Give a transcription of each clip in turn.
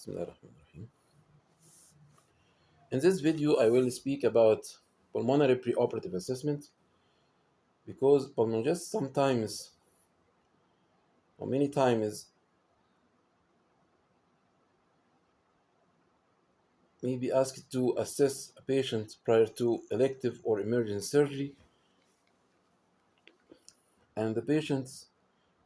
Bismillahirrahmanirrahim. In this video, I will speak about pulmonary preoperative assessment because pulmonologists sometimes or many times may be asked to assess a patient prior to elective or emergency surgery, and the patients,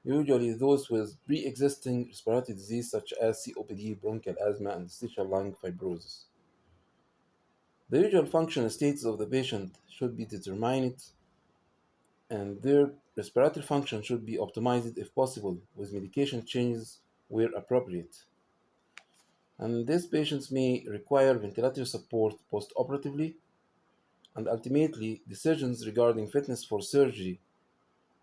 usually those with pre-existing respiratory disease such as COPD, bronchial asthma, and interstitial lung fibrosis. The usual functional states of the patient should be determined, and their respiratory function should be optimized if possible with medication changes where appropriate. And these patients may require ventilatory support post-operatively, and ultimately decisions regarding fitness for surgery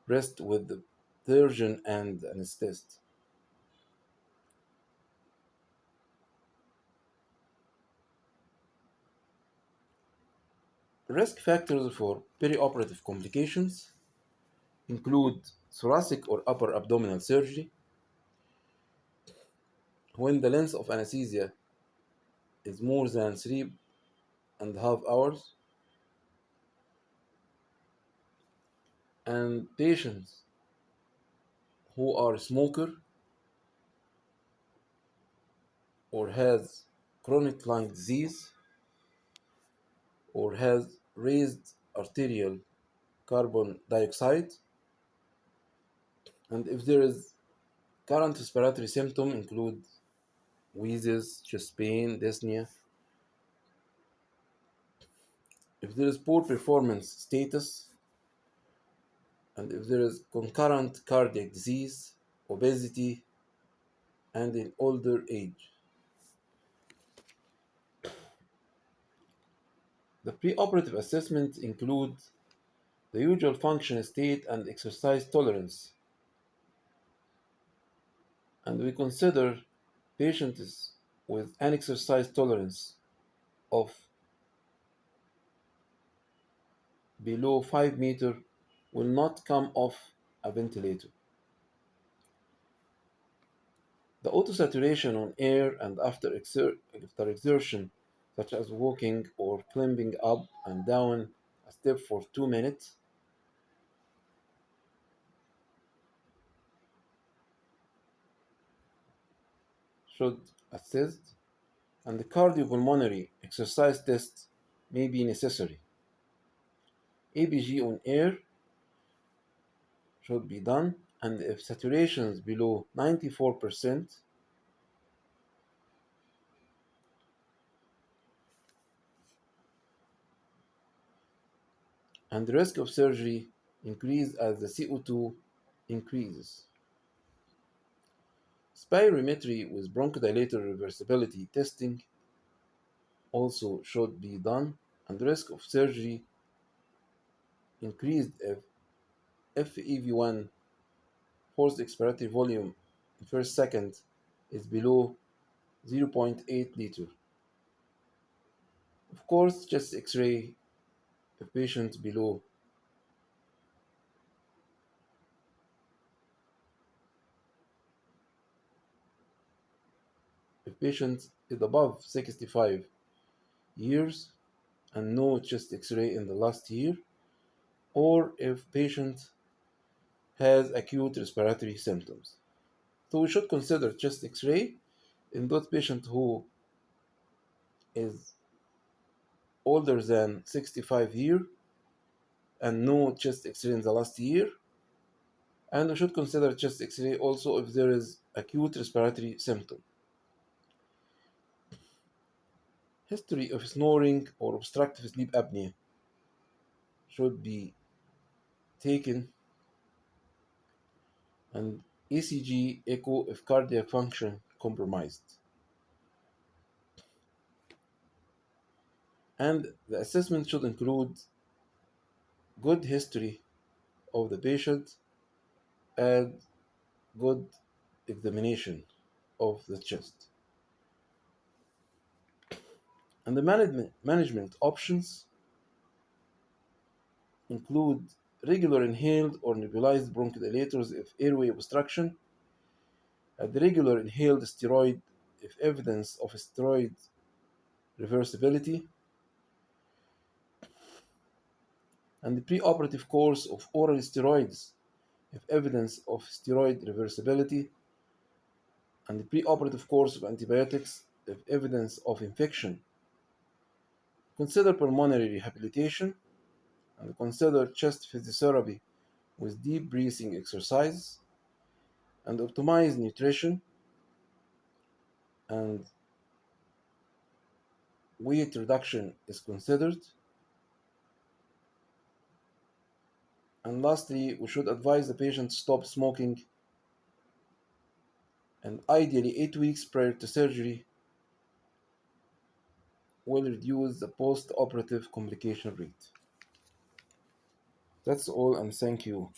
rest with the surgeon and anesthetist. Risk factors for perioperative complications include thoracic or upper abdominal surgery, when the length of anesthesia is more than 3.5 hours, and patients who are smoker or has chronic lung disease or has raised arterial carbon dioxide, and if there is current respiratory symptom include wheezes, chest pain, dyspnea, if there is poor performance status, and if there is concurrent cardiac disease, obesity, and in older age. The preoperative assessment includes the usual function state and exercise tolerance, and we consider patients with an exercise tolerance of below 5 meters will not come off a ventilator. The autosaturation on air and after exertion, such as walking or climbing up and down a step for 2 minutes, should assist, and the cardiopulmonary exercise test may be necessary. ABG on air should be done, and if saturation is below 94%, and the risk of surgery increase as the CO2 increases. Spirometry with bronchodilator reversibility testing also should be done, and the risk of surgery increased if FEV1 forced expiratory volume in first second is below 0.8 liter. Of course, chest X-ray if patient below if patient is above 65 years and no chest X-ray in the last year, or if patient has acute respiratory symptoms. So we should consider chest X-ray in those patients who is older than 65 years and no chest X-ray in the last year, and we should consider chest X-ray also if there is acute respiratory symptom. History of snoring or obstructive sleep apnea should be taken, and ECG echo if cardiac function compromised. And the assessment should include good history of the patient and good examination of the chest. And the management options include regular inhaled or nebulized bronchodilators if airway obstruction, and regular inhaled steroid if evidence of steroid reversibility, and the preoperative course of oral steroids if evidence of steroid reversibility, and the preoperative course of antibiotics if evidence of infection. Consider pulmonary rehabilitation, and consider chest physiotherapy with deep breathing exercise, and optimize nutrition, and weight reduction is considered. And lastly, we should advise the patient to stop smoking, and ideally 8 weeks prior to surgery will reduce the post-operative complication rate. That's all, and thank you.